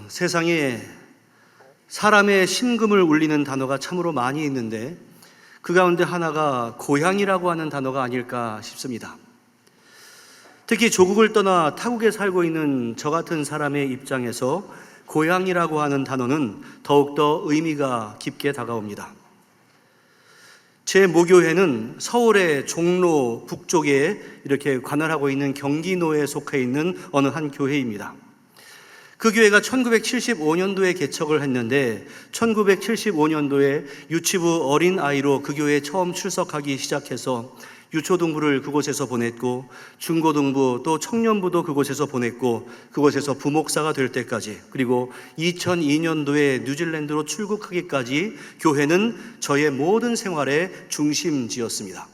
세상에 사람의 심금을 울리는 단어가 참으로 많이 있는데 그 가운데 하나가 고향이라고 하는 단어가 아닐까 싶습니다. 특히 조국을 떠나 타국에 살고 있는 저 같은 사람의 입장에서 고향이라고 하는 단어는 더욱더 의미가 깊게 다가옵니다. 제 모교회는 서울의 종로 북쪽에 이렇게 관할하고 있는 경기도에 속해 있는 어느 한 교회입니다. 그 교회가 1975년도에 개척을 했는데 1975년도에 유치부 어린아이로 그 교회에 처음 출석하기 시작해서 유초등부를 그곳에서 보냈고 중고등부 또 청년부도 그곳에서 보냈고 그곳에서 부목사가 될 때까지, 그리고 2002년도에 뉴질랜드로 출국하기까지 교회는 저의 모든 생활의 중심지였습니다.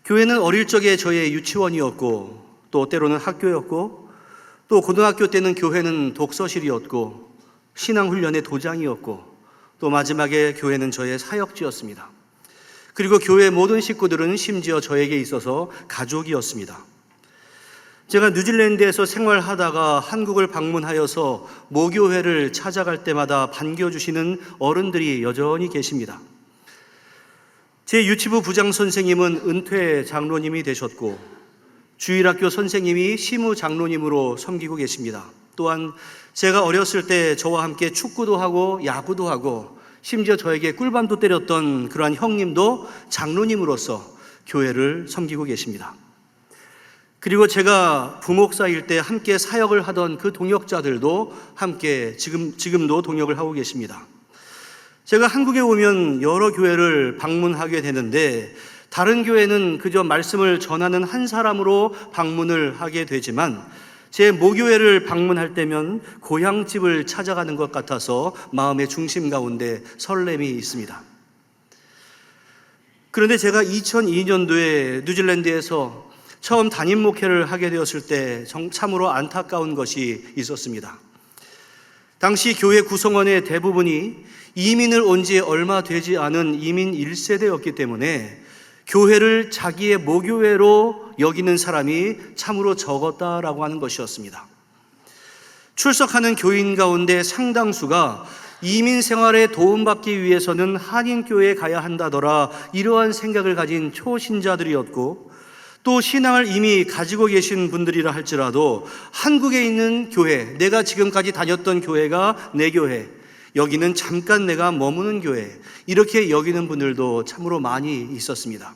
교회는 어릴 적에 저의 유치원이었고 또 때로는 학교였고 또 고등학교 때는 교회는 독서실이었고 신앙훈련의 도장이었고 또 마지막에 교회는 저의 사역지였습니다. 그리고 교회 모든 식구들은 심지어 저에게 있어서 가족이었습니다. 제가 뉴질랜드에서 생활하다가 한국을 방문하여서 모교회를 찾아갈 때마다 반겨주시는 어른들이 여전히 계십니다. 제 유치부 부장 선생님은 은퇴 장로님이 되셨고 주일학교 선생님이 시무 장로님으로 섬기고 계십니다. 또한 제가 어렸을 때 저와 함께 축구도 하고 야구도 하고 심지어 저에게 꿀밤도 때렸던 그러한 형님도 장로님으로서 교회를 섬기고 계십니다. 그리고 제가 부목사일 때 함께 사역을 하던 그 동역자들도 함께 지금도 동역을 하고 계십니다. 제가 한국에 오면 여러 교회를 방문하게 되는데 다른 교회는 그저 말씀을 전하는 한 사람으로 방문을 하게 되지만 제 모교회를 방문할 때면 고향집을 찾아가는 것 같아서 마음의 중심 가운데 설렘이 있습니다. 그런데 제가 2002년도에 뉴질랜드에서 처음 담임 목회를 하게 되었을 때 참으로 안타까운 것이 있었습니다. 당시 교회 구성원의 대부분이 이민을 온 지 얼마 되지 않은 이민 1세대였기 때문에 교회를 자기의 모교회로 여기는 사람이 참으로 적었다라고 하는 것이었습니다. 출석하는 교인 가운데 상당수가 이민 생활에 도움받기 위해서는 한인교회에 가야 한다더라, 이러한 생각을 가진 초신자들이었고 또 신앙을 이미 가지고 계신 분들이라 할지라도 한국에 있는 교회, 내가 지금까지 다녔던 교회가 내 교회, 여기는 잠깐 내가 머무는 교회, 이렇게 여기는 분들도 참으로 많이 있었습니다.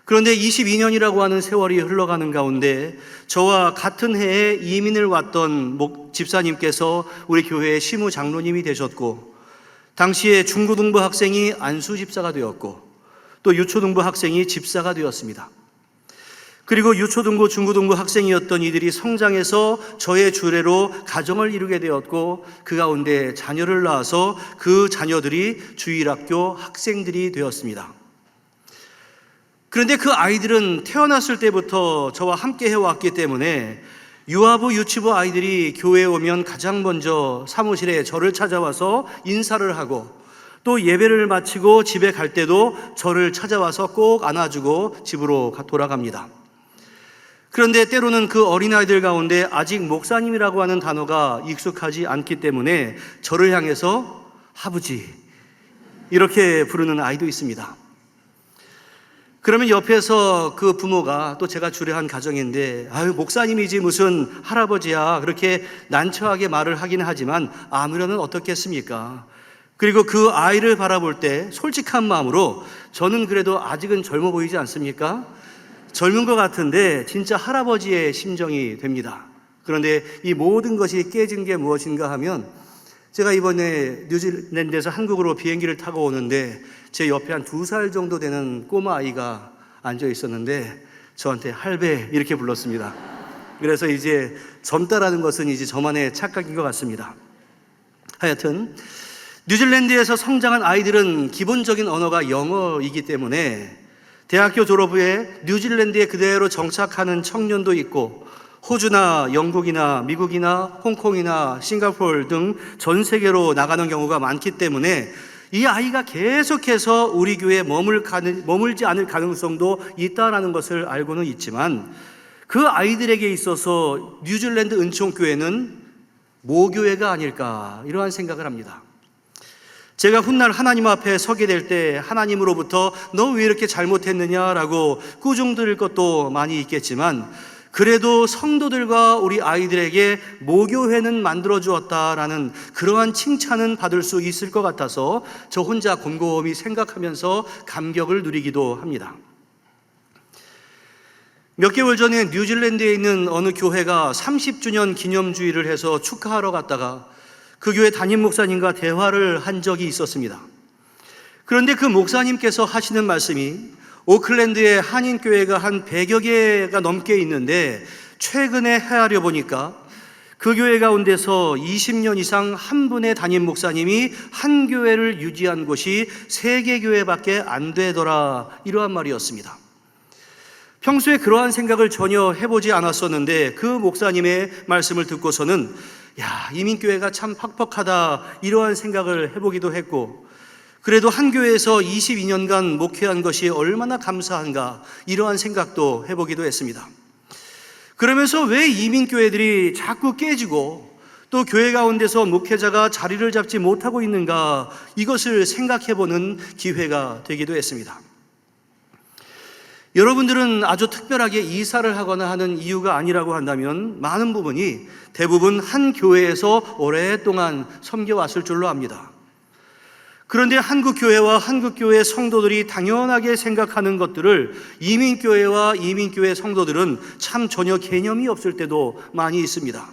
그런데 22년이라고 하는 세월이 흘러가는 가운데 저와 같은 해에 이민을 왔던 집사님께서 우리 교회의 시무 장로님이 되셨고 당시에 중고등부 학생이 안수 집사가 되었고 또 유초등부 학생이 집사가 되었습니다. 그리고 유초등부, 중고등부 학생이었던 이들이 성장해서 저의 주례로 가정을 이루게 되었고 그 가운데 자녀를 낳아서 그 자녀들이 주일학교 학생들이 되었습니다. 그런데 그 아이들은 태어났을 때부터 저와 함께 해왔기 때문에 유아부, 유치부 아이들이 교회에 오면 가장 먼저 사무실에 저를 찾아와서 인사를 하고 또 예배를 마치고 집에 갈 때도 저를 찾아와서 꼭 안아주고 집으로 돌아갑니다. 그런데 때로는 그 어린아이들 가운데 아직 목사님이라고 하는 단어가 익숙하지 않기 때문에 저를 향해서 아버지 이렇게 부르는 아이도 있습니다. 그러면 옆에서 그 부모가, 또 제가 주례한 가정인데 아유 목사님이지 무슨 할아버지야, 그렇게 난처하게 말을 하긴 하지만 아무려는 어떻겠습니까? 그리고 그 아이를 바라볼 때 솔직한 마음으로 저는 그래도 아직은 젊어 보이지 않습니까? 젊은 것 같은데 진짜 할아버지의 심정이 됩니다. 그런데 이 모든 것이 깨진 게 무엇인가 하면 제가 이번에 뉴질랜드에서 한국으로 비행기를 타고 오는데 제 옆에 한 2살 정도 되는 꼬마 아이가 앉아 있었는데 저한테 할배 이렇게 불렀습니다. 그래서 이제 젊다라는 것은 이제 저만의 착각인 것 같습니다. 하여튼 뉴질랜드에서 성장한 아이들은 기본적인 언어가 영어이기 때문에 대학교 졸업 후에 뉴질랜드에 그대로 정착하는 청년도 있고 호주나 영국이나 미국이나 홍콩이나 싱가포르 등 전 세계로 나가는 경우가 많기 때문에 이 아이가 계속해서 우리 교회에 머물지 않을 가능성도 있다라는 것을 알고는 있지만 그 아이들에게 있어서 뉴질랜드 은총교회는 모교회가 아닐까, 이러한 생각을 합니다. 제가 훗날 하나님 앞에 서게 될 때 하나님으로부터 너 왜 이렇게 잘못했느냐라고 꾸중 들을 것도 많이 있겠지만, 그래도 성도들과 우리 아이들에게 모교회는 만들어 주었다라는 그러한 칭찬은 받을 수 있을 것 같아서 저 혼자 곰곰이 생각하면서 감격을 누리기도 합니다. 몇 개월 전에 뉴질랜드에 있는 어느 교회가 30주년 기념주의를 해서 축하하러 갔다가 그 교회 담임 목사님과 대화를 한 적이 있었습니다. 그런데 그 목사님께서 하시는 말씀이, 오클랜드에 한인교회가 한 100여 개가 넘게 있는데 최근에 헤아려 보니까 그 교회 가운데서 20년 이상 한 분의 담임 목사님이 한 교회를 유지한 곳이 3개 교회밖에 안 되더라, 이러한 말이었습니다. 평소에 그러한 생각을 전혀 해보지 않았었는데 그 목사님의 말씀을 듣고서는 이민교회가 참 팍팍하다, 이러한 생각을 해보기도 했고, 그래도 한 교회에서 22년간 목회한 것이 얼마나 감사한가, 이러한 생각도 해보기도 했습니다. 그러면서 왜 이민교회들이 자꾸 깨지고 또 교회 가운데서 목회자가 자리를 잡지 못하고 있는가, 이것을 생각해보는 기회가 되기도 했습니다. 여러분들은 아주 특별하게 이사를 하거나 하는 이유가 아니라고 한다면 많은 부분이 대부분 한 교회에서 오랫동안 섬겨왔을 줄로 압니다. 그런데 한국 교회와 한국 교회 성도들이 당연하게 생각하는 것들을 이민교회와 이민교회 성도들은 참 전혀 개념이 없을 때도 많이 있습니다.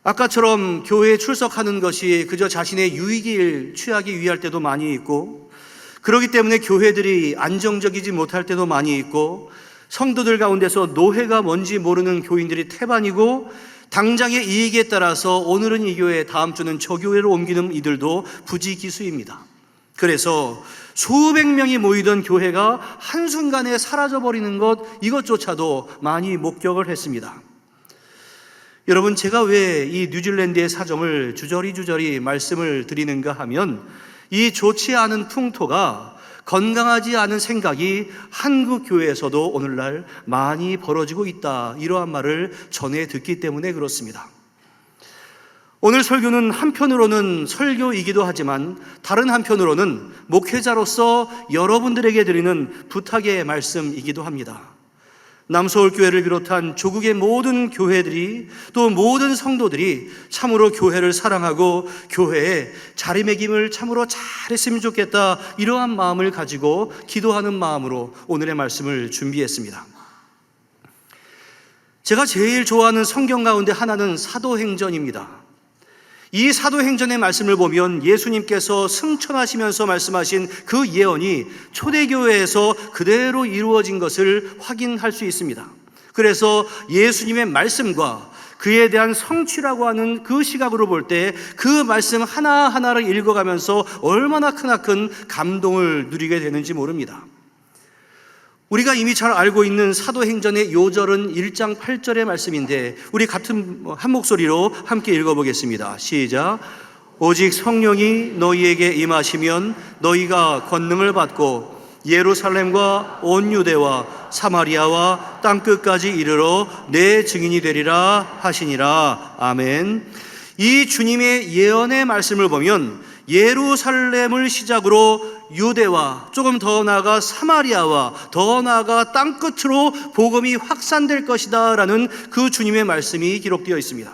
아까처럼 교회에 출석하는 것이 그저 자신의 유익을 취하기 위할 때도 많이 있고, 그렇기 때문에 교회들이 안정적이지 못할 때도 많이 있고, 성도들 가운데서 노회가 뭔지 모르는 교인들이 태반이고, 당장의 이익에 따라서 오늘은 이 교회, 다음 주는 저 교회로 옮기는 이들도 부지기수입니다. 그래서 수백 명이 모이던 교회가 한순간에 사라져버리는 것, 이것조차도 많이 목격을 했습니다. 여러분, 제가 왜 이 뉴질랜드의 사정을 주저리 말씀을 드리는가 하면, 이 좋지 않은 풍토가, 건강하지 않은 생각이 한국 교회에서도 오늘날 많이 벌어지고 있다, 이러한 말을 전해 듣기 때문에 그렇습니다. 오늘 설교는 한편으로는 설교이기도 하지만 다른 한편으로는 목회자로서 여러분들에게 드리는 부탁의 말씀이기도 합니다. 남서울교회를 비롯한 조국의 모든 교회들이, 또 모든 성도들이 참으로 교회를 사랑하고 교회에 자리매김을 참으로 잘했으면 좋겠다, 이러한 마음을 가지고 기도하는 마음으로 오늘의 말씀을 준비했습니다. 제가 제일 좋아하는 성경 가운데 하나는 사도행전입니다. 이 사도행전의 말씀을 보면 예수님께서 승천하시면서 말씀하신 그 예언이 초대교회에서 그대로 이루어진 것을 확인할 수 있습니다. 그래서 예수님의 말씀과 그에 대한 성취라고 하는 그 시각으로 볼 때 그 말씀 하나하나를 읽어가면서 얼마나 크나큰 감동을 누리게 되는지 모릅니다. 우리가 이미 잘 알고 있는 사도행전의 요절은 1장 8절의 말씀인데, 우리 같은 한 목소리로 함께 읽어보겠습니다. 시작. 오직 성령이 너희에게 임하시면 너희가 권능을 받고 예루살렘과 온 유대와 사마리아와 땅끝까지 이르러 내 증인이 되리라 하시니라. 아멘. 이 주님의 예언의 말씀을 보면 예루살렘을 시작으로 유대와 조금 더 나아가 사마리아와 더 나아가 땅끝으로 복음이 확산될 것이다 라는 그 주님의 말씀이 기록되어 있습니다.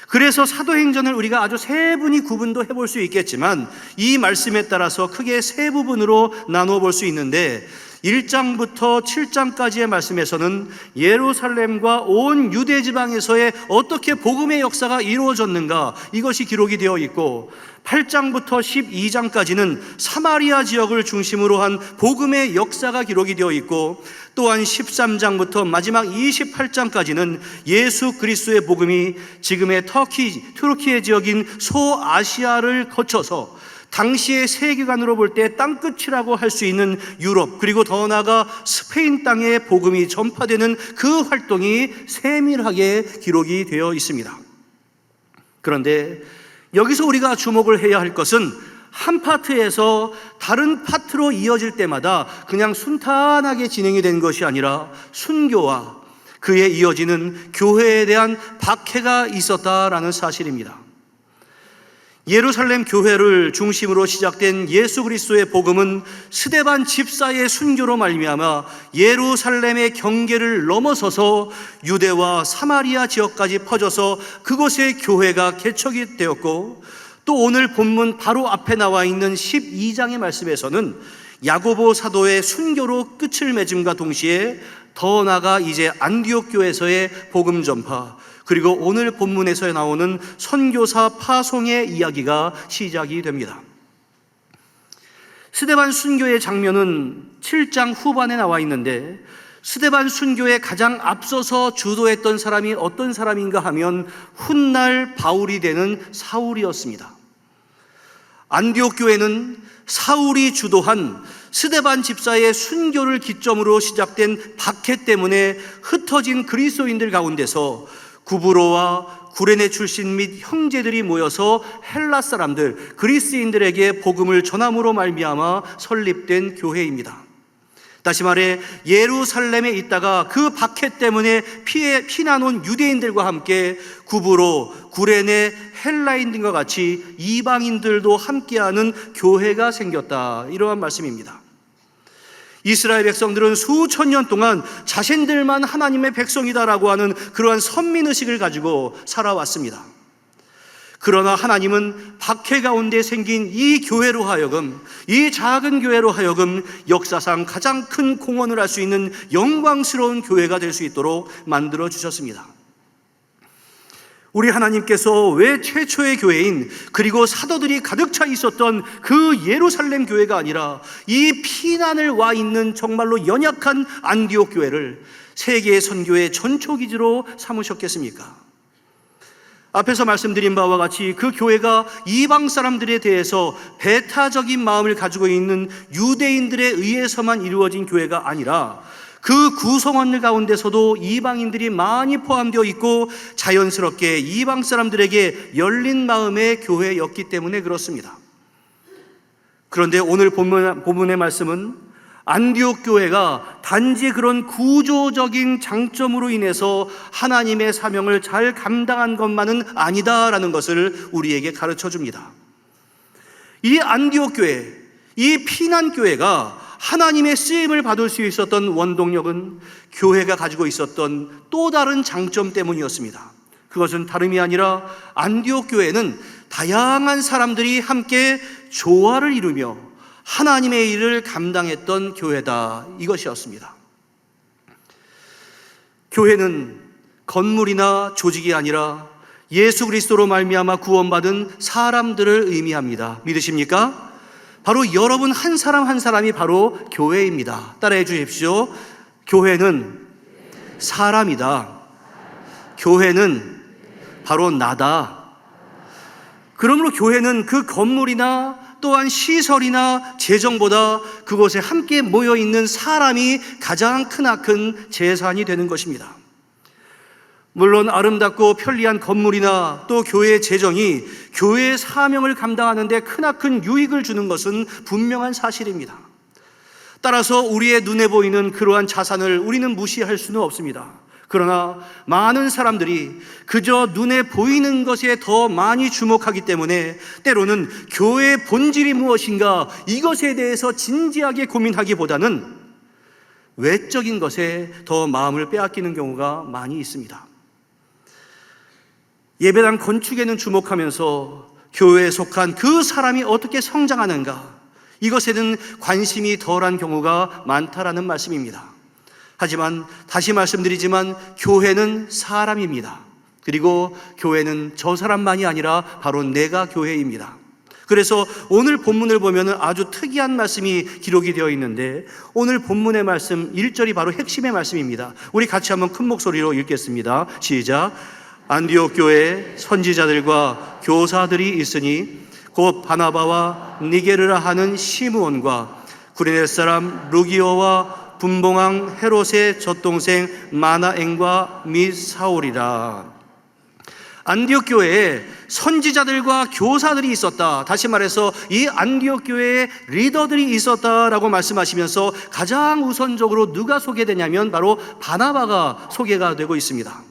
그래서 사도행전을 우리가 아주 세분히 구분도 해볼 수 있겠지만 이 말씀에 따라서 크게 세 부분으로 나누어 볼 수 있는데, 1장부터 7장까지의 말씀에서는 예루살렘과 온 유대 지방에서의 어떻게 복음의 역사가 이루어졌는가, 이것이 기록이 되어 있고, 8장부터 12장까지는 사마리아 지역을 중심으로 한 복음의 역사가 기록이 되어 있고, 또한 13장부터 마지막 28장까지는 예수 그리스도의 복음이 지금의 튀르키예 지역인 소아시아를 거쳐서 당시의 세계관으로 볼 때 땅끝이라고 할 수 있는 유럽, 그리고 더 나아가 스페인 땅에 복음이 전파되는 그 활동이 세밀하게 기록이 되어 있습니다. 그런데 여기서 우리가 주목을 해야 할 것은 한 파트에서 다른 파트로 이어질 때마다 그냥 순탄하게 진행이 된 것이 아니라 순교와 그에 이어지는 교회에 대한 박해가 있었다라는 사실입니다. 예루살렘 교회를 중심으로 시작된 예수 그리스도의 복음은 스데반 집사의 순교로 말미암아 예루살렘의 경계를 넘어서서 유대와 사마리아 지역까지 퍼져서 그곳에 교회가 개척이 되었고, 또 오늘 본문 바로 앞에 나와 있는 12장의 말씀에서는 야고보 사도의 순교로 끝을 맺음과 동시에 더 나아가 이제 안디옥 교회에서의 복음 전파, 그리고 오늘 본문에서 나오는 선교사 파송의 이야기가 시작이 됩니다. 스데반 순교의 장면은 7장 후반에 나와 있는데, 스데반 순교에 가장 앞서서 주도했던 사람이 어떤 사람인가 하면 훗날 바울이 되는 사울이었습니다. 안디옥 교회는 사울이 주도한 스데반 집사의 순교를 기점으로 시작된 박해 때문에 흩어진 그리스도인들 가운데서 구브로와 구레네 출신 및 형제들이 모여서 헬라 사람들, 그리스인들에게 복음을 전함으로 말미암아 설립된 교회입니다. 다시 말해 예루살렘에 있다가 그 박해 때문에 피난 온 유대인들과 함께 구브로, 구레네, 헬라인들과 같이 이방인들도 함께하는 교회가 생겼다, 이러한 말씀입니다. 이스라엘 백성들은 수천 년 동안 자신들만 하나님의 백성이다라고 하는 그러한 선민의식을 가지고 살아왔습니다. 그러나 하나님은 박해 가운데 생긴 이 교회로 하여금, 이 작은 교회로 하여금 역사상 가장 큰 공헌을 할 수 있는 영광스러운 교회가 될 수 있도록 만들어 주셨습니다. 우리 하나님께서 왜 최초의 교회인, 그리고 사도들이 가득 차 있었던 그 예루살렘 교회가 아니라 이 피난을 와 있는 정말로 연약한 안디옥 교회를 세계 선교의 전초기지로 삼으셨겠습니까? 앞에서 말씀드린 바와 같이 그 교회가 이방 사람들에 대해서 배타적인 마음을 가지고 있는 유대인들에 의해서만 이루어진 교회가 아니라 그 구성원들 가운데서도 이방인들이 많이 포함되어 있고 자연스럽게 이방 사람들에게 열린 마음의 교회였기 때문에 그렇습니다. 그런데 오늘 본문의 말씀은 안디옥 교회가 단지 그런 구조적인 장점으로 인해서 하나님의 사명을 잘 감당한 것만은 아니다라는 것을 우리에게 가르쳐 줍니다. 이 안디옥 교회, 이 피난 교회가 하나님의 쓰임을 받을 수 있었던 원동력은 교회가 가지고 있었던 또 다른 장점 때문이었습니다. 그것은 다름이 아니라 안디옥 교회는 다양한 사람들이 함께 조화를 이루며 하나님의 일을 감당했던 교회다, 이것이었습니다. 교회는 건물이나 조직이 아니라 예수 그리스도로 말미암아 구원받은 사람들을 의미합니다. 믿으십니까? 바로 여러분 한 사람 한 사람이 바로 교회입니다. 따라해 주십시오. 교회는 사람이다. 교회는 바로 나다. 그러므로 교회는 그 건물이나 또한 시설이나 재정보다 그곳에 함께 모여있는 사람이 가장 크나큰 재산이 되는 것입니다. 물론 아름답고 편리한 건물이나 또 교회의 재정이 교회의 사명을 감당하는 데 크나큰 유익을 주는 것은 분명한 사실입니다. 따라서 우리의 눈에 보이는 그러한 자산을 우리는 무시할 수는 없습니다. 그러나 많은 사람들이 그저 눈에 보이는 것에 더 많이 주목하기 때문에 때로는 교회의 본질이 무엇인가 이것에 대해서 진지하게 고민하기보다는 외적인 것에 더 마음을 빼앗기는 경우가 많이 있습니다. 예배당 건축에는 주목하면서 교회에 속한 그 사람이 어떻게 성장하는가, 이것에는 관심이 덜한 경우가 많다라는 말씀입니다. 하지만 다시 말씀드리지만 교회는 사람입니다. 그리고 교회는 저 사람만이 아니라 바로 내가 교회입니다. 그래서 오늘 본문을 보면 아주 특이한 말씀이 기록이 되어 있는데, 오늘 본문의 말씀 1절이 바로 핵심의 말씀입니다. 우리 같이 한번 큰 목소리로 읽겠습니다. 시작. 안디옥 교회에 선지자들과 교사들이 있으니 곧 바나바와 니게르라 하는 시므온과 구레네 사람 루기오와 분봉왕 헤롯의 젖동생 마나엔과 및 사울이라. 안디옥 교회에 선지자들과 교사들이 있었다. 다시 말해서 이 안디옥 교회에 리더들이 있었다라고 말씀하시면서 가장 우선적으로 누가 소개되냐면 바로 바나바가 소개가 되고 있습니다.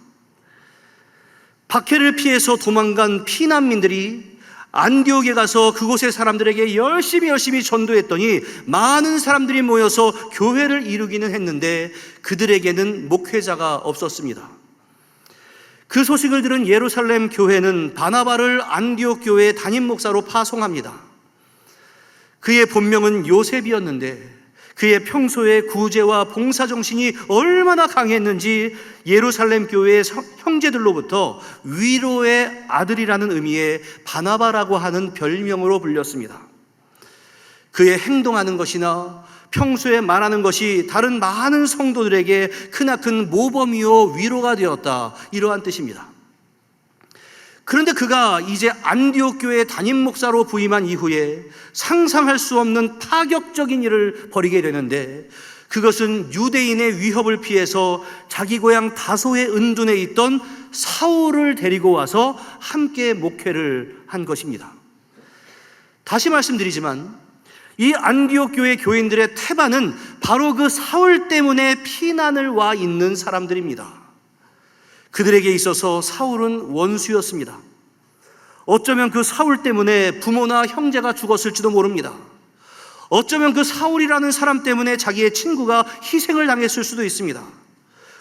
박해를 피해서 도망간 피난민들이 안디옥에 가서 그곳의 사람들에게 열심히 전도했더니 많은 사람들이 모여서 교회를 이루기는 했는데 그들에게는 목회자가 없었습니다. 그 소식을 들은 예루살렘 교회는 바나바를 안디옥 교회의 담임 목사로 파송합니다. 그의 본명은 요셉이었는데 그의 평소에 구제와 봉사정신이 얼마나 강했는지 예루살렘 교회의 형제들로부터 위로의 아들이라는 의미의 바나바라고 하는 별명으로 불렸습니다. 그의 행동하는 것이나 평소에 말하는 것이 다른 많은 성도들에게 크나큰 모범이요 위로가 되었다, 이러한 뜻입니다. 그런데 그가 이제 안디옥 교회의 담임 목사로 부임한 이후에 상상할 수 없는 파격적인 일을 벌이게 되는데, 그것은 유대인의 위협을 피해서 자기 고향 다소의 은둔에 있던 사울을 데리고 와서 함께 목회를 한 것입니다. 다시 말씀드리지만 이 안디옥 교회 교인들의 태반은 바로 그 사울 때문에 피난을 와 있는 사람들입니다. 그들에게 있어서 사울은 원수였습니다. 어쩌면 그 사울 때문에 부모나 형제가 죽었을지도 모릅니다. 어쩌면 그 사울이라는 사람 때문에 자기의 친구가 희생을 당했을 수도 있습니다.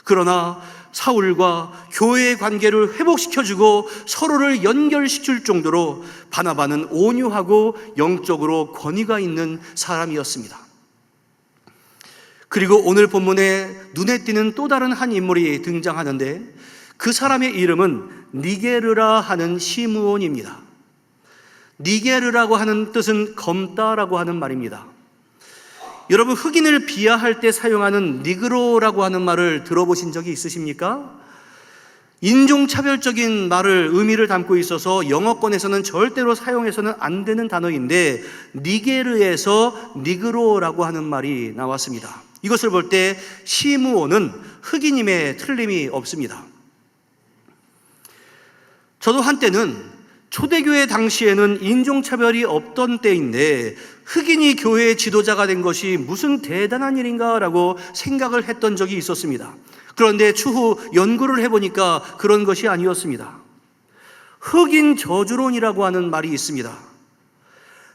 그러나 사울과 교회의 관계를 회복시켜주고 서로를 연결시킬 정도로 바나바는 온유하고 영적으로 권위가 있는 사람이었습니다. 그리고 오늘 본문에 눈에 띄는 또 다른 한 인물이 등장하는데, 그 사람의 이름은 니게르라 하는 시므온입니다. 니게르라고 하는 뜻은 검다라고 하는 말입니다. 여러분, 흑인을 비하할 때 사용하는 니그로라고 하는 말을 들어보신 적이 있으십니까? 인종차별적인 의미를 담고 있어서 영어권에서는 절대로 사용해서는 안 되는 단어인데, 니게르에서 니그로라고 하는 말이 나왔습니다. 이것을 볼 때 시므온은 흑인임에 틀림이 없습니다. 저도 한때는 초대교회 당시에는 인종차별이 없던 때인데 흑인이 교회의 지도자가 된 것이 무슨 대단한 일인가라고 생각을 했던 적이 있었습니다. 그런데 추후 연구를 해보니까 그런 것이 아니었습니다. 흑인 저주론이라고 하는 말이 있습니다.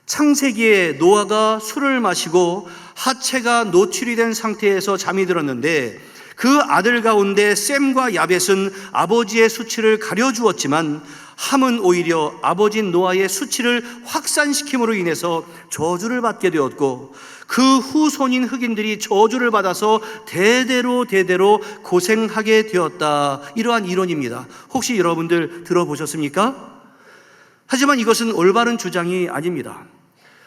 창세기에 노아가 술을 마시고 하체가 노출이 된 상태에서 잠이 들었는데 그 아들 가운데 셈과 야벳은 아버지의 수치를 가려주었지만 함은 오히려 아버지 노아의 수치를 확산시킴으로 인해서 저주를 받게 되었고, 그 후손인 흑인들이 저주를 받아서 대대로 고생하게 되었다, 이러한 이론입니다. 혹시 여러분들 들어보셨습니까? 하지만 이것은 올바른 주장이 아닙니다.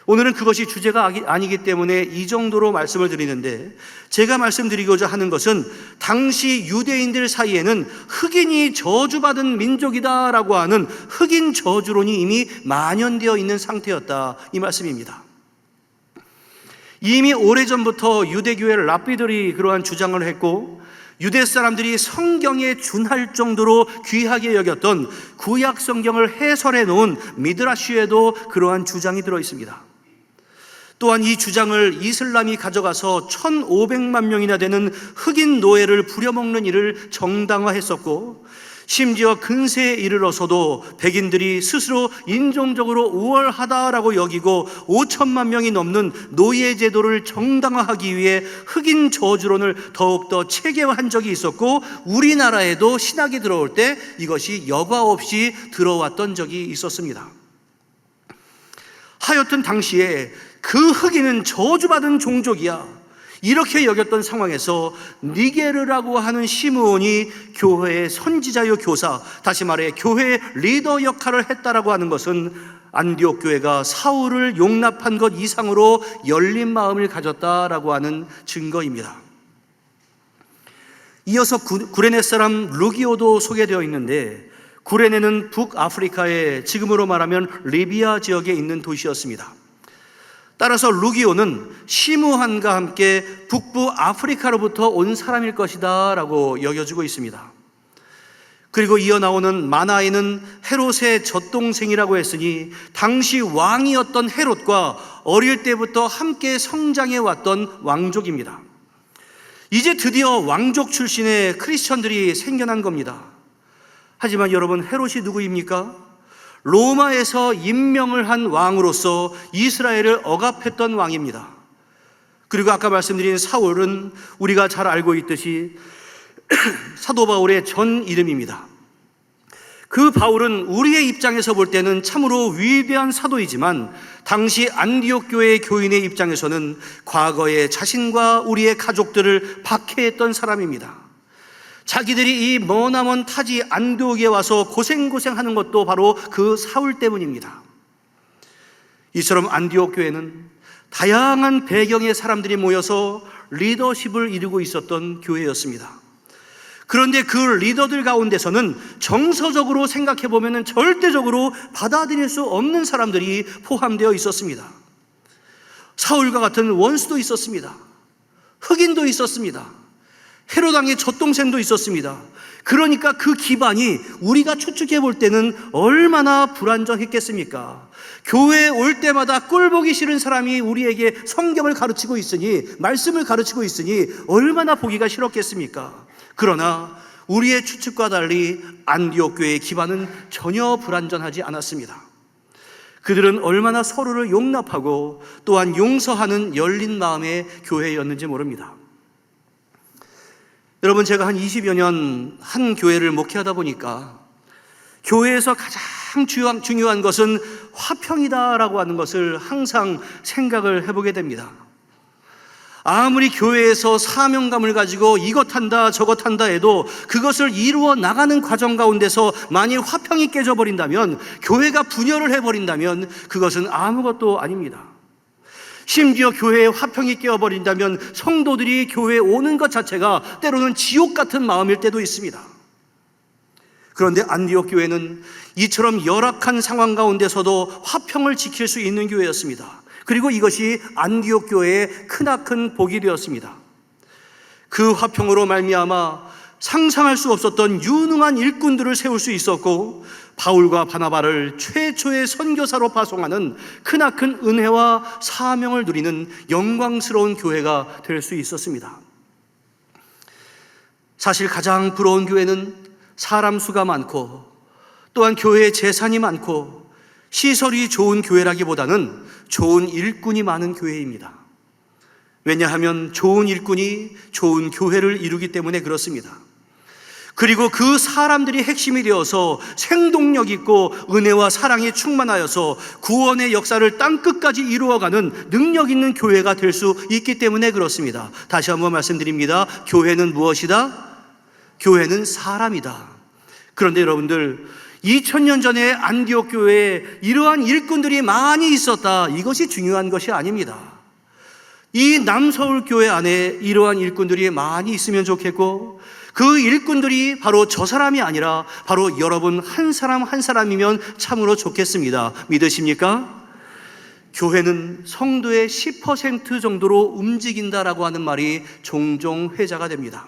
오늘은 그것이 주제가 아니기 때문에 이 정도로 말씀을 드리는데, 제가 말씀드리고자 하는 것은 당시 유대인들 사이에는 흑인이 저주받은 민족이다라고 하는 흑인 저주론이 이미 만연되어 있는 상태였다, 이 말씀입니다. 이미 오래전부터 유대교회 랍비들이 그러한 주장을 했고, 유대 사람들이 성경에 준할 정도로 귀하게 여겼던 구약 성경을 해설해 놓은 미드라시에도 그러한 주장이 들어 있습니다. 또한 이 주장을 이슬람이 가져가서 1,500만 명이나 되는 흑인 노예를 부려먹는 일을 정당화했었고, 심지어 근세에 이르러서도 백인들이 스스로 인종적으로 우월하다라고 여기고 5천만 명이 넘는 노예 제도를 정당화하기 위해 흑인 저주론을 더욱더 체계화한 적이 있었고, 우리나라에도 신학이 들어올 때 이것이 여과 없이 들어왔던 적이 있었습니다. 하여튼 당시에 그 흑인은 저주받은 종족이야, 이렇게 여겼던 상황에서 니게르라고 하는 시므온이 교회의 선지자요 교사, 다시 말해 교회의 리더 역할을 했다라고 하는 것은 안디옥 교회가 사울을 용납한 것 이상으로 열린 마음을 가졌다라고 하는 증거입니다. 이어서 구레네 사람 루기오도 소개되어 있는데, 구레네는 북아프리카의 지금으로 말하면 리비아 지역에 있는 도시였습니다. 따라서 루기오는 시므온과 함께 북부 아프리카로부터 온 사람일 것이다 라고 여겨지고 있습니다. 그리고 이어 나오는 마나에는 헤롯의 젖동생이라고 했으니 당시 왕이었던 헤롯과 어릴 때부터 함께 성장해 왔던 왕족입니다. 이제 드디어 왕족 출신의 크리스천들이 생겨난 겁니다. 하지만 여러분, 헤롯이 누구입니까? 로마에서 임명을 한 왕으로서 이스라엘을 억압했던 왕입니다. 그리고 아까 말씀드린 사울은 우리가 잘 알고 있듯이 사도 바울의 전 이름입니다. 그 바울은 우리의 입장에서 볼 때는 참으로 위대한 사도이지만 당시 안디옥 교회의 교인의 입장에서는 과거에 자신과 우리의 가족들을 박해했던 사람입니다. 자기들이 이 머나먼 타지 안디옥에 와서 고생하는 것도 바로 그 사울 때문입니다. 이처럼 안디옥 교회는 다양한 배경의 사람들이 모여서 리더십을 이루고 있었던 교회였습니다. 그런데 그 리더들 가운데서는 정서적으로 생각해 보면 절대적으로 받아들일 수 없는 사람들이 포함되어 있었습니다. 사울과 같은 원수도 있었습니다. 흑인도 있었습니다. 헤롯 왕의 젖동생도 있었습니다. 그러니까 그 기반이 우리가 추측해 볼 때는 얼마나 불안정했겠습니까? 교회에 올 때마다 꼴보기 싫은 사람이 우리에게 성경을 가르치고 있으니, 말씀을 가르치고 있으니 얼마나 보기가 싫었겠습니까? 그러나 우리의 추측과 달리 안디옥 교회의 기반은 전혀 불완전하지 않았습니다. 그들은 얼마나 서로를 용납하고 또한 용서하는 열린 마음의 교회였는지 모릅니다. 여러분, 제가 한 20여 년 한 교회를 목회하다 보니까 교회에서 가장 중요한 것은 화평이다라고 하는 것을 항상 생각을 해보게 됩니다. 아무리 교회에서 사명감을 가지고 이것 한다 저것 한다 해도 그것을 이루어 나가는 과정 가운데서 만일 화평이 깨져버린다면, 교회가 분열을 해버린다면 그것은 아무것도 아닙니다. 심지어 교회에 화평이 깨어버린다면 성도들이 교회에 오는 것 자체가 때로는 지옥 같은 마음일 때도 있습니다. 그런데 안디옥 교회는 이처럼 열악한 상황 가운데서도 화평을 지킬 수 있는 교회였습니다. 그리고 이것이 안디옥 교회의 크나큰 복이 되었습니다. 그 화평으로 말미암아 상상할 수 없었던 유능한 일꾼들을 세울 수 있었고, 바울과 바나바를 최초의 선교사로 파송하는 크나큰 은혜와 사명을 누리는 영광스러운 교회가 될 수 있었습니다. 사실 가장 부러운 교회는 사람 수가 많고 또한 교회에 재산이 많고 시설이 좋은 교회라기보다는 좋은 일꾼이 많은 교회입니다. 왜냐하면 좋은 일꾼이 좋은 교회를 이루기 때문에 그렇습니다. 그리고 그 사람들이 핵심이 되어서 생동력 있고 은혜와 사랑이 충만하여서 구원의 역사를 땅끝까지 이루어가는 능력 있는 교회가 될 수 있기 때문에 그렇습니다. 다시 한번 말씀드립니다. 교회는 무엇이다? 교회는 사람이다. 그런데 여러분들, 2000년 전에 안디옥 교회에 이러한 일꾼들이 많이 있었다, 이것이 중요한 것이 아닙니다. 이 남서울 교회 안에 이러한 일꾼들이 많이 있으면 좋겠고, 그 일꾼들이 바로 저 사람이 아니라 바로 여러분 한 사람 한 사람이면 참으로 좋겠습니다. 믿으십니까? 교회는 성도의 10% 정도로 움직인다라고 하는 말이 종종 회자가 됩니다.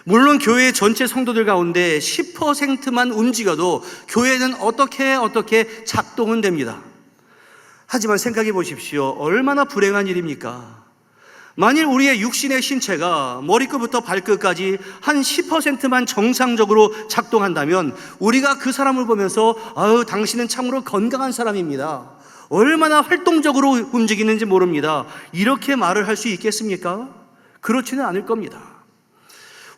물론 교회 전체 성도들 가운데 10%만 움직여도 교회는 어떻게 작동은 됩니다. 하지만 생각해 보십시오. 얼마나 불행한 일입니까? 만일 우리의 육신의 신체가 머리끝부터 발끝까지 한 10%만 정상적으로 작동한다면 우리가 그 사람을 보면서 아유, 당신은 참으로 건강한 사람입니다, 얼마나 활동적으로 움직이는지 모릅니다, 이렇게 말을 할 수 있겠습니까? 그렇지는 않을 겁니다.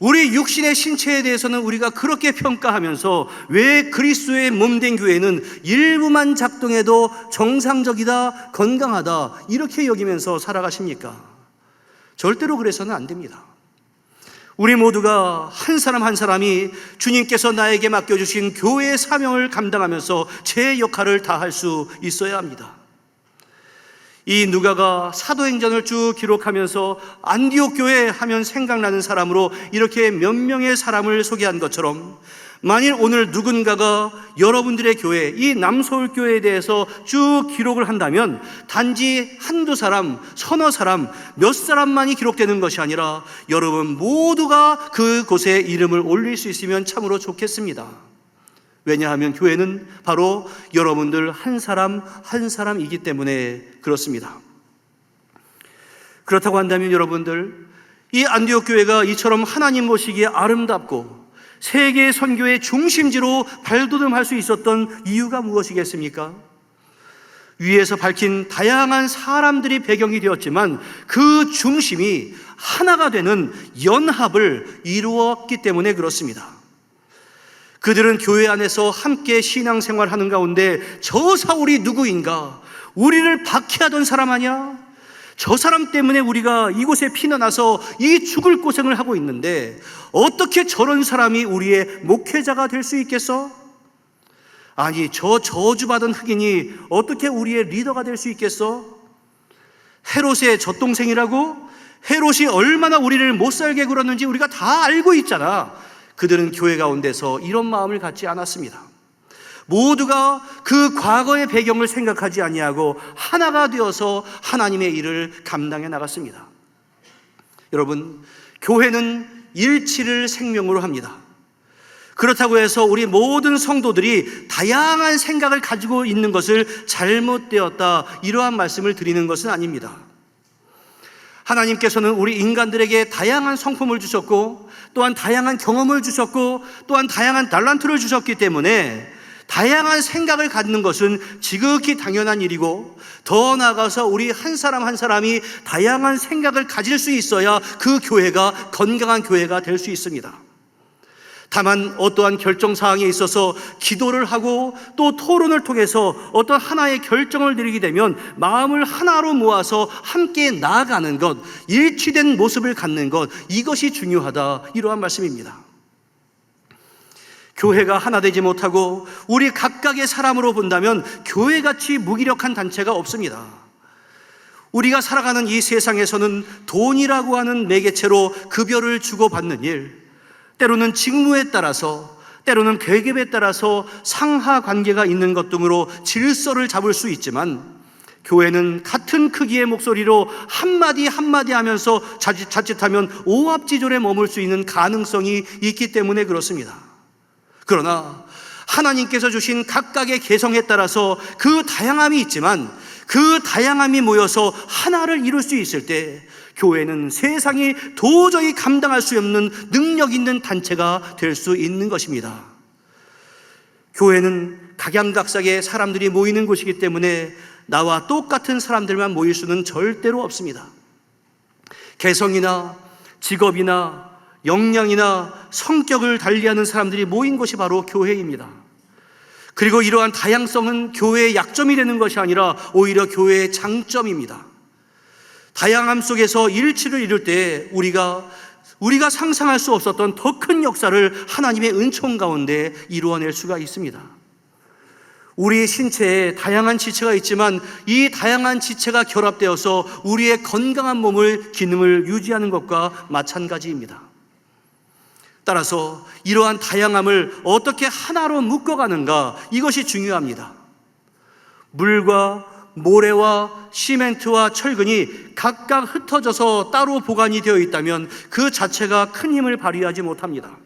우리 육신의 신체에 대해서는 우리가 그렇게 평가하면서 왜 그리스도의 몸된 교회는 일부만 작동해도 정상적이다, 건강하다, 이렇게 여기면서 살아가십니까? 절대로 그래서는 안 됩니다. 우리 모두가 한 사람 한 사람이 주님께서 나에게 맡겨주신 교회의 사명을 감당하면서 제 역할을 다할 수 있어야 합니다. 이 누가가 사도행전을 쭉 기록하면서 안디옥 교회 하면 생각나는 사람으로 이렇게 몇 명의 사람을 소개한 것처럼 만일 오늘 누군가가 여러분들의 교회, 이 남서울교회에 대해서 쭉 기록을 한다면 단지 한두 사람, 서너 사람, 몇 사람만이 기록되는 것이 아니라 여러분 모두가 그곳에 이름을 올릴 수 있으면 참으로 좋겠습니다. 왜냐하면 교회는 바로 여러분들 한 사람 한 사람이기 때문에 그렇습니다. 그렇다고 한다면 여러분들, 이 안디옥 교회가 이처럼 하나님 모시기에 아름답고 세계 선교의 중심지로 발돋움할 수 있었던 이유가 무엇이겠습니까? 위에서 밝힌 다양한 사람들이 배경이 되었지만 그 중심이 하나가 되는 연합을 이루었기 때문에 그렇습니다. 그들은 교회 안에서 함께 신앙생활하는 가운데 저 사울이 누구인가? 우리를 박해하던 사람 아니야? 저 사람 때문에 우리가 이곳에 피난와서 이 죽을 고생을 하고 있는데 어떻게 저런 사람이 우리의 목회자가 될 수 있겠어? 아니, 저 저주받은 흑인이 어떻게 우리의 리더가 될 수 있겠어? 헤롯의 젖동생이라고? 헤롯이 얼마나 우리를 못살게 굴었는지 우리가 다 알고 있잖아. 그들은 교회 가운데서 이런 마음을 갖지 않았습니다. 모두가 그 과거의 배경을 생각하지 아니하고 하나가 되어서 하나님의 일을 감당해 나갔습니다. 여러분, 교회는 일치를 생명으로 합니다. 그렇다고 해서 우리 모든 성도들이 다양한 생각을 가지고 있는 것을 잘못되었다, 이러한 말씀을 드리는 것은 아닙니다. 하나님께서는 우리 인간들에게 다양한 성품을 주셨고 또한 다양한 경험을 주셨고 또한 다양한 달란트를 주셨기 때문에 다양한 생각을 갖는 것은 지극히 당연한 일이고, 더 나아가서 우리 한 사람 한 사람이 다양한 생각을 가질 수 있어야 그 교회가 건강한 교회가 될 수 있습니다. 다만 어떠한 결정사항에 있어서 기도를 하고 또 토론을 통해서 어떤 하나의 결정을 내리게 되면 마음을 하나로 모아서 함께 나아가는 것, 일치된 모습을 갖는 것, 이것이 중요하다, 이러한 말씀입니다. 교회가 하나 되지 못하고 우리 각각의 사람으로 본다면 교회같이 무기력한 단체가 없습니다. 우리가 살아가는 이 세상에서는 돈이라고 하는 매개체로 급여를 주고받는 일, 때로는 직무에 따라서, 때로는 계급에 따라서 상하 관계가 있는 것 등으로 질서를 잡을 수 있지만, 교회는 같은 크기의 목소리로 한마디 한마디 하면서 자칫하면 오합지졸에 머물 수 있는 가능성이 있기 때문에 그렇습니다. 그러나 하나님께서 주신 각각의 개성에 따라서 그 다양함이 있지만 그 다양함이 모여서 하나를 이룰 수 있을 때 교회는 세상이 도저히 감당할 수 없는 능력 있는 단체가 될 수 있는 것입니다. 교회는 각양각색의 사람들이 모이는 곳이기 때문에 나와 똑같은 사람들만 모일 수는 절대로 없습니다. 개성이나 직업이나 역량이나 성격을 달리하는 사람들이 모인 곳이 바로 교회입니다. 그리고 이러한 다양성은 교회의 약점이 되는 것이 아니라 오히려 교회의 장점입니다. 다양함 속에서 일치를 이룰 때 우리가 상상할 수 없었던 더 큰 역사를 하나님의 은총 가운데 이루어낼 수가 있습니다. 우리의 신체에 다양한 지체가 있지만 이 다양한 지체가 결합되어서 우리의 건강한 몸을, 기능을 유지하는 것과 마찬가지입니다. 따라서 이러한 다양함을 어떻게 하나로 묶어가는가, 이것이 중요합니다. 물과 모래와 시멘트와 철근이 각각 흩어져서 따로 보관이 되어 있다면 그 자체가 큰 힘을 발휘하지 못합니다.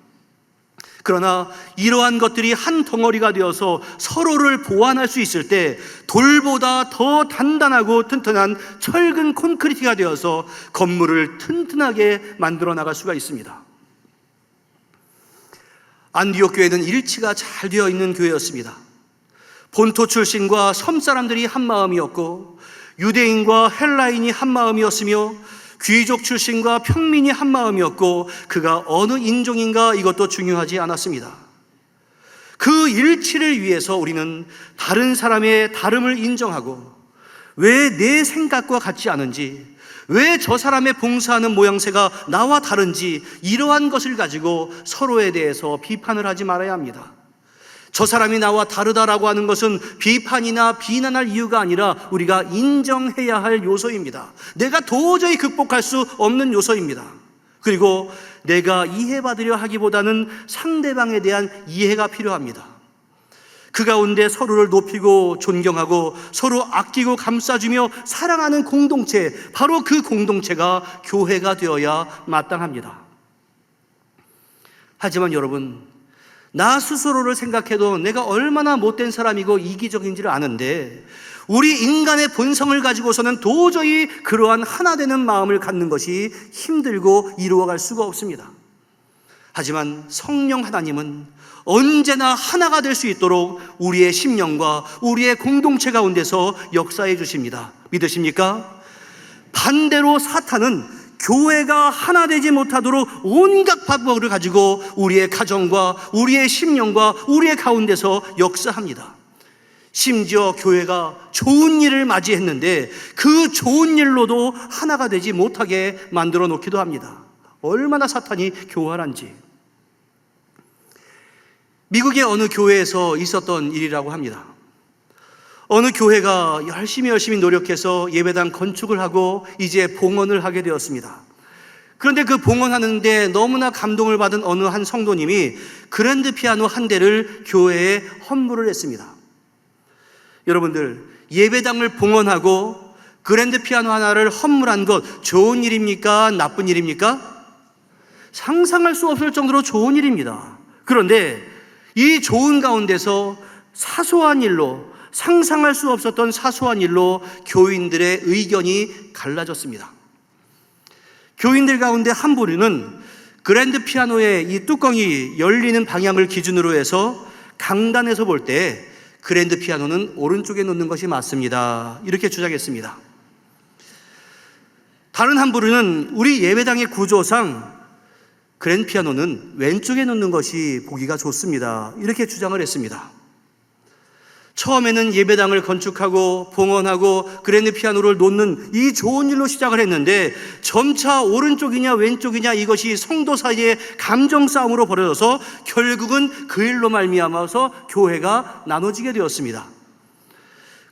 그러나 이러한 것들이 한 덩어리가 되어서 서로를 보완할 수 있을 때 돌보다 더 단단하고 튼튼한 철근 콘크리트가 되어서 건물을 튼튼하게 만들어 나갈 수가 있습니다. 안디옥 교회는 일치가 잘 되어 있는 교회였습니다. 본토 출신과 섬 사람들이 한 마음이었고 유대인과 헬라인이 한 마음이었으며 귀족 출신과 평민이 한 마음이었고 그가 어느 인종인가 이것도 중요하지 않았습니다. 그 일치를 위해서 우리는 다른 사람의 다름을 인정하고 왜 내 생각과 같지 않은지, 왜 저 사람의 봉사하는 모양새가 나와 다른지, 이러한 것을 가지고 서로에 대해서 비판을 하지 말아야 합니다. 저 사람이 나와 다르다라고 하는 것은 비판이나 비난할 이유가 아니라 우리가 인정해야 할 요소입니다. 내가 도저히 극복할 수 없는 요소입니다. 그리고 내가 이해받으려 하기보다는 상대방에 대한 이해가 필요합니다. 그 가운데 서로를 높이고 존경하고 서로 아끼고 감싸주며 사랑하는 공동체, 바로 그 공동체가 교회가 되어야 마땅합니다. 하지만 여러분, 나 스스로를 생각해도 내가 얼마나 못된 사람이고 이기적인지를 아는데 우리 인간의 본성을 가지고서는 도저히 그러한 하나 되는 마음을 갖는 것이 힘들고 이루어갈 수가 없습니다. 하지만 성령 하나님은 언제나 하나가 될 수 있도록 우리의 심령과 우리의 공동체 가운데서 역사해 주십니다. 믿으십니까? 반대로 사탄은 교회가 하나 되지 못하도록 온갖 방법을 가지고 우리의 가정과 우리의 심령과 우리의 가운데서 역사합니다. 심지어 교회가 좋은 일을 맞이했는데 그 좋은 일로도 하나가 되지 못하게 만들어 놓기도 합니다. 얼마나 사탄이 교활한지. 미국의 어느 교회에서 있었던 일이라고 합니다. 어느 교회가 열심히 노력해서 예배당 건축을 하고 이제 봉헌을 하게 되었습니다. 그런데 그 봉헌하는데 너무나 감동을 받은 어느 한 성도님이 그랜드 피아노 한 대를 교회에 헌물을 했습니다. 여러분들, 예배당을 봉헌하고 그랜드 피아노 하나를 헌물한 것 좋은 일입니까? 나쁜 일입니까? 상상할 수 없을 정도로 좋은 일입니다. 그런데 이 좋은 가운데서 사소한 일로, 상상할 수 없었던 사소한 일로 교인들의 의견이 갈라졌습니다. 교인들 가운데 한 부류는 그랜드 피아노의 이 뚜껑이 열리는 방향을 기준으로 해서 강단에서 볼 때 그랜드 피아노는 오른쪽에 놓는 것이 맞습니다, 이렇게 주장했습니다. 다른 한 부류는 우리 예배당의 구조상 그랜드 피아노는 왼쪽에 놓는 것이 보기가 좋습니다, 이렇게 주장을 했습니다. 처음에는 예배당을 건축하고 봉헌하고 그랜드 피아노를 놓는 이 좋은 일로 시작을 했는데 점차 오른쪽이냐 왼쪽이냐 이것이 성도 사이의 감정 싸움으로 벌어져서 결국은 그 일로 말미암아서 교회가 나눠지게 되었습니다.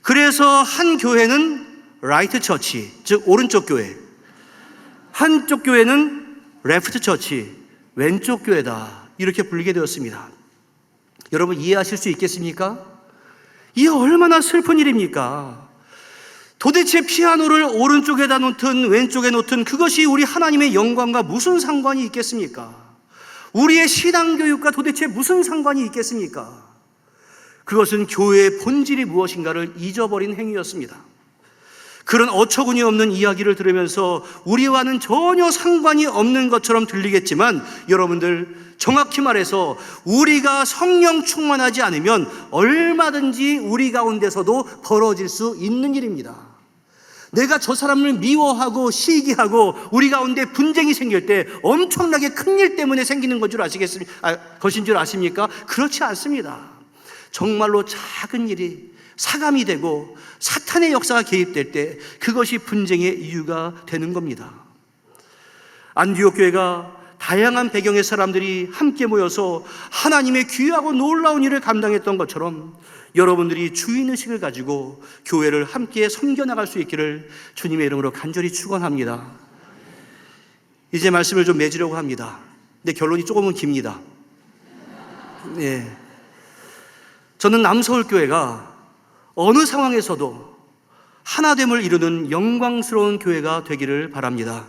그래서 한 교회는 라이트 처치, 즉 오른쪽 교회, 한쪽 교회는 레프트 처치, 왼쪽 교회다, 이렇게 불리게 되었습니다. 여러분, 이해하실 수 있겠습니까? 이게 얼마나 슬픈 일입니까? 도대체 피아노를 오른쪽에다 놓든 왼쪽에 놓든 그것이 우리 하나님의 영광과 무슨 상관이 있겠습니까? 우리의 신앙교육과 도대체 무슨 상관이 있겠습니까? 그것은 교회의 본질이 무엇인가를 잊어버린 행위였습니다. 그런 어처구니 없는 이야기를 들으면서 우리와는 전혀 상관이 없는 것처럼 들리겠지만 여러분들, 정확히 말해서 우리가 성령 충만하지 않으면 얼마든지 우리 가운데서도 벌어질 수 있는 일입니다. 내가 저 사람을 미워하고 시기하고 우리 가운데 분쟁이 생길 때 엄청나게 큰 일 때문에 생기는 것인 줄 아십니까? 그렇지 않습니다. 정말로 작은 일이 사감이 되고 사탄의 역사가 개입될 때 그것이 분쟁의 이유가 되는 겁니다. 안디옥 교회가 다양한 배경의 사람들이 함께 모여서 하나님의 귀하고 놀라운 일을 감당했던 것처럼 여러분들이 주인의식을 가지고 교회를 함께 섬겨나갈 수 있기를 주님의 이름으로 간절히 축원합니다. 이제 말씀을 좀 맺으려고 합니다. 근데 결론이 조금은 깁니다. 저는 남서울교회가 어느 상황에서도 하나됨을 이루는 영광스러운 교회가 되기를 바랍니다.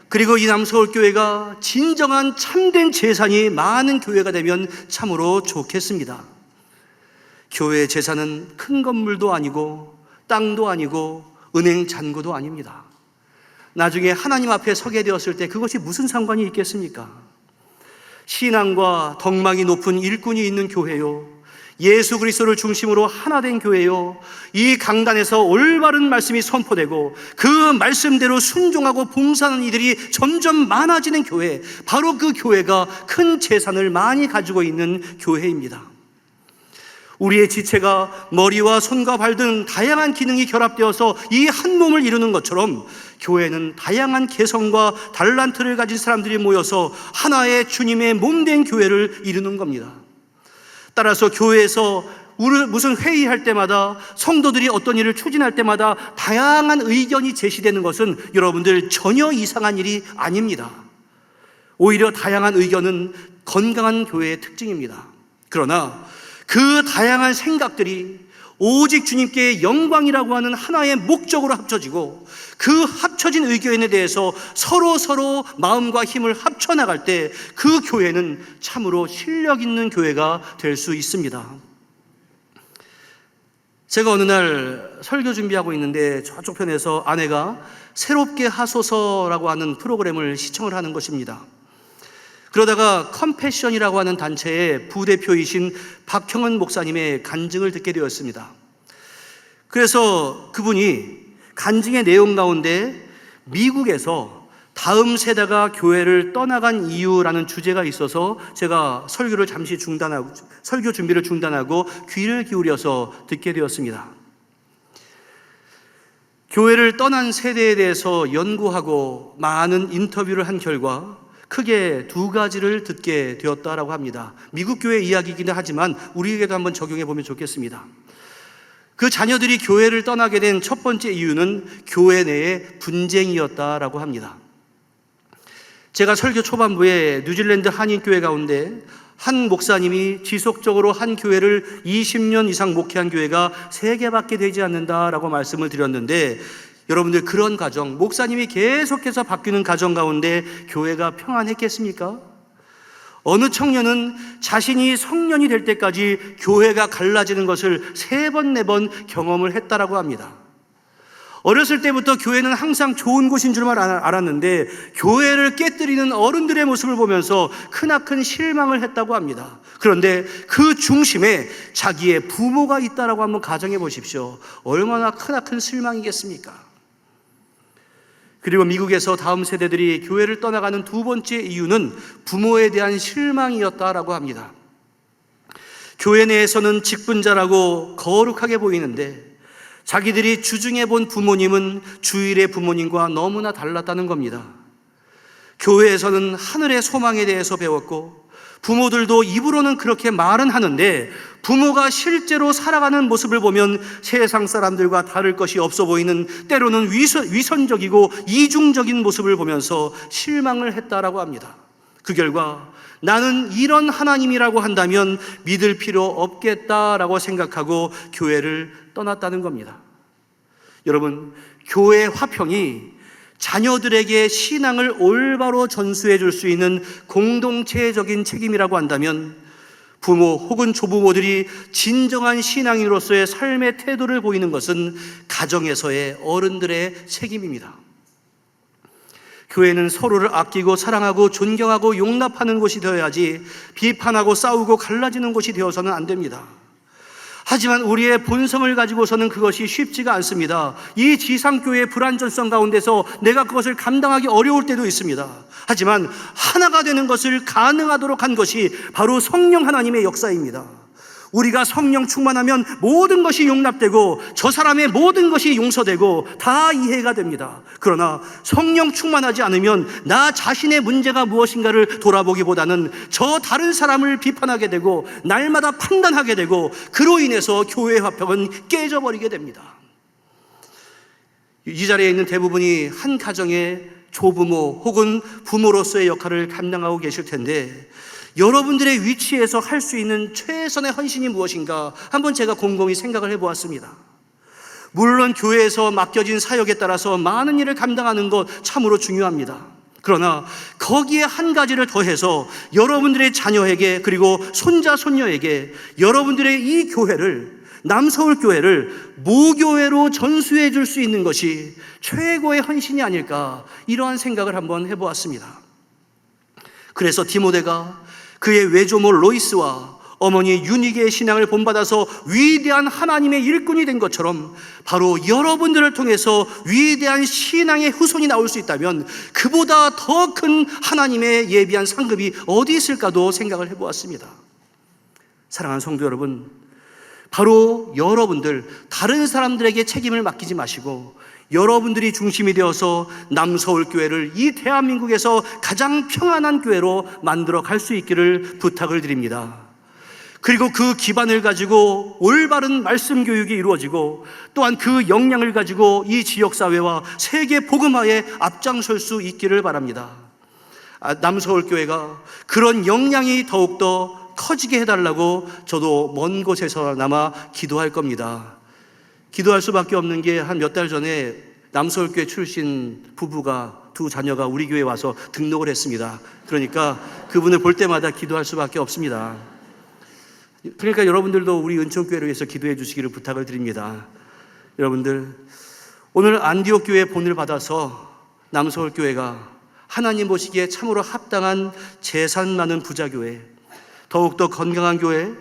그리고 이 남서울교회가 진정한 참된 재산이 많은 교회가 되면 참으로 좋겠습니다. 교회의 재산은 큰 건물도 아니고 땅도 아니고 은행 잔고도 아닙니다. 나중에 하나님 앞에 서게 되었을 때 그것이 무슨 상관이 있겠습니까? 신앙과 덕망이 높은 일꾼이 있는 교회요, 예수 그리스도를 중심으로 하나 된 교회요, 이 강단에서 올바른 말씀이 선포되고 그 말씀대로 순종하고 봉사하는 이들이 점점 많아지는 교회, 바로 그 교회가 큰 재산을 많이 가지고 있는 교회입니다. 우리의 지체가 머리와 손과 발 등 다양한 기능이 결합되어서 이 한 몸을 이루는 것처럼 교회는 다양한 개성과 달란트를 가진 사람들이 모여서 하나의 주님의 몸된 교회를 이루는 겁니다. 따라서 교회에서 무슨 회의할 때마다, 성도들이 어떤 일을 추진할 때마다 다양한 의견이 제시되는 것은 여러분들 전혀 이상한 일이 아닙니다. 오히려 다양한 의견은 건강한 교회의 특징입니다. 그러나 그 다양한 생각들이 오직 주님께 영광이라고 하는 하나의 목적으로 합쳐지고, 그 합쳐진 의견에 대해서 서로 마음과 힘을 합쳐나갈 때 그 교회는 참으로 실력 있는 교회가 될 수 있습니다. 제가 어느 날 설교 준비하고 있는데 저쪽 편에서 아내가 새롭게 하소서라고 하는 프로그램을 시청을 하는 것입니다. 그러다가 컴패션이라고 하는 단체의 부대표이신 박형은 목사님의 간증을 듣게 되었습니다. 그래서 그분이 간증의 내용 가운데 미국에서 다음 세대가 교회를 떠나간 이유라는 주제가 있어서 제가 설교 준비를 중단하고 귀를 기울여서 듣게 되었습니다. 교회를 떠난 세대에 대해서 연구하고 많은 인터뷰를 한 결과 크게 두 가지를 듣게 되었다라고 합니다. 미국 교회 이야기이긴 하지만 우리에게도 한번 적용해 보면 좋겠습니다. 그 자녀들이 교회를 떠나게 된 첫 번째 이유는 교회 내의 분쟁이었다라고 합니다. 제가 설교 초반부에 뉴질랜드 한인교회 가운데 한 목사님이 지속적으로 한 교회를 20년 이상 목회한 교회가 3개밖에 되지 않는다라고 말씀을 드렸는데, 여러분들 그런 가정, 목사님이 계속해서 바뀌는 가정 가운데 교회가 평안했겠습니까? 어느 청년은 자신이 성년이 될 때까지 교회가 갈라지는 것을 3번, 4번 경험을 했다라고 합니다. 어렸을 때부터 교회는 항상 좋은 곳인 줄만 알았는데 교회를 깨뜨리는 어른들의 모습을 보면서 크나큰 실망을 했다고 합니다. 그런데 그 중심에 자기의 부모가 있다라고 한번 가정해 보십시오. 얼마나 크나큰 실망이겠습니까? 그리고 미국에서 다음 세대들이 교회를 떠나가는 두 번째 이유는 부모에 대한 실망이었다라고 합니다. 교회 내에서는 직분자라고 거룩하게 보이는데 자기들이 주중에 본 부모님은 주일의 부모님과 너무나 달랐다는 겁니다. 교회에서는 하늘의 소망에 대해서 배웠고 부모들도 입으로는 그렇게 말은 하는데 부모가 실제로 살아가는 모습을 보면 세상 사람들과 다를 것이 없어 보이는, 때로는 위선적이고 이중적인 모습을 보면서 실망을 했다라고 합니다. 그 결과 나는 이런 하나님이라고 한다면 믿을 필요 없겠다라고 생각하고 교회를 떠났다는 겁니다. 여러분, 교회 화평이 자녀들에게 신앙을 올바로 전수해 줄 수 있는 공동체적인 책임이라고 한다면 부모 혹은 조부모들이 진정한 신앙인으로서의 삶의 태도를 보이는 것은 가정에서의 어른들의 책임입니다. 교회는 서로를 아끼고 사랑하고 존경하고 용납하는 곳이 되어야지 비판하고 싸우고 갈라지는 곳이 되어서는 안 됩니다. 하지만 우리의 본성을 가지고서는 그것이 쉽지가 않습니다. 이 지상교회의 불완전성 가운데서 내가 그것을 감당하기 어려울 때도 있습니다. 하지만 하나가 되는 것을 가능하도록 한 것이 바로 성령 하나님의 역사입니다. 우리가 성령 충만하면 모든 것이 용납되고 저 사람의 모든 것이 용서되고 다 이해가 됩니다. 그러나 성령 충만하지 않으면 나 자신의 문제가 무엇인가를 돌아보기보다는 저 다른 사람을 비판하게 되고 날마다 판단하게 되고 그로 인해서 교회의 화평은 깨져버리게 됩니다. 이 자리에 있는 대부분이 한 가정의 조부모 혹은 부모로서의 역할을 감당하고 계실 텐데 여러분들의 위치에서 할 수 있는 최선의 헌신이 무엇인가 한번 제가 곰곰이 생각을 해보았습니다. 물론 교회에서 맡겨진 사역에 따라서 많은 일을 감당하는 것 참으로 중요합니다. 그러나 거기에 한 가지를 더해서 여러분들의 자녀에게 그리고 손자 손녀에게 여러분들의 이 교회를, 남서울교회를 모교회로 전수해 줄 수 있는 것이 최고의 헌신이 아닐까, 이러한 생각을 한번 해보았습니다. 그래서 디모데가 그의 외조모 로이스와 어머니 유니게의 신앙을 본받아서 위대한 하나님의 일꾼이 된 것처럼 바로 여러분들을 통해서 위대한 신앙의 후손이 나올 수 있다면 그보다 더 큰 하나님의 예비한 상급이 어디 있을까도 생각을 해보았습니다. 사랑하는 성도 여러분, 바로 여러분들, 다른 사람들에게 책임을 맡기지 마시고 여러분들이 중심이 되어서 남서울교회를 이 대한민국에서 가장 평안한 교회로 만들어 갈 수 있기를 부탁을 드립니다. 그리고 그 기반을 가지고 올바른 말씀 교육이 이루어지고 또한 그 역량을 가지고 이 지역사회와 세계 복음화에 앞장설 수 있기를 바랍니다. 남서울교회가 그런 역량이 더욱더 커지게 해달라고 저도 먼 곳에서나마 기도할 겁니다. 기도할 수밖에 없는 게 한 몇 달 전에 남서울교회 출신 부부가 두 자녀가 우리 교회에 와서 등록을 했습니다. 그러니까 그분을 볼 때마다 기도할 수밖에 없습니다. 그러니까 여러분들도 우리 은총교회를 위해서 기도해 주시기를 부탁을 드립니다. 여러분들, 오늘 안디옥 교회의 본을 받아서 남서울교회가 하나님 보시기에 참으로 합당한 재산 많은 부자교회, 더욱더 건강한 교회,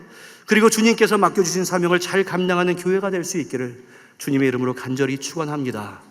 그리고 주님께서 맡겨주신 사명을 잘 감당하는 교회가 될 수 있기를 주님의 이름으로 간절히 축원합니다.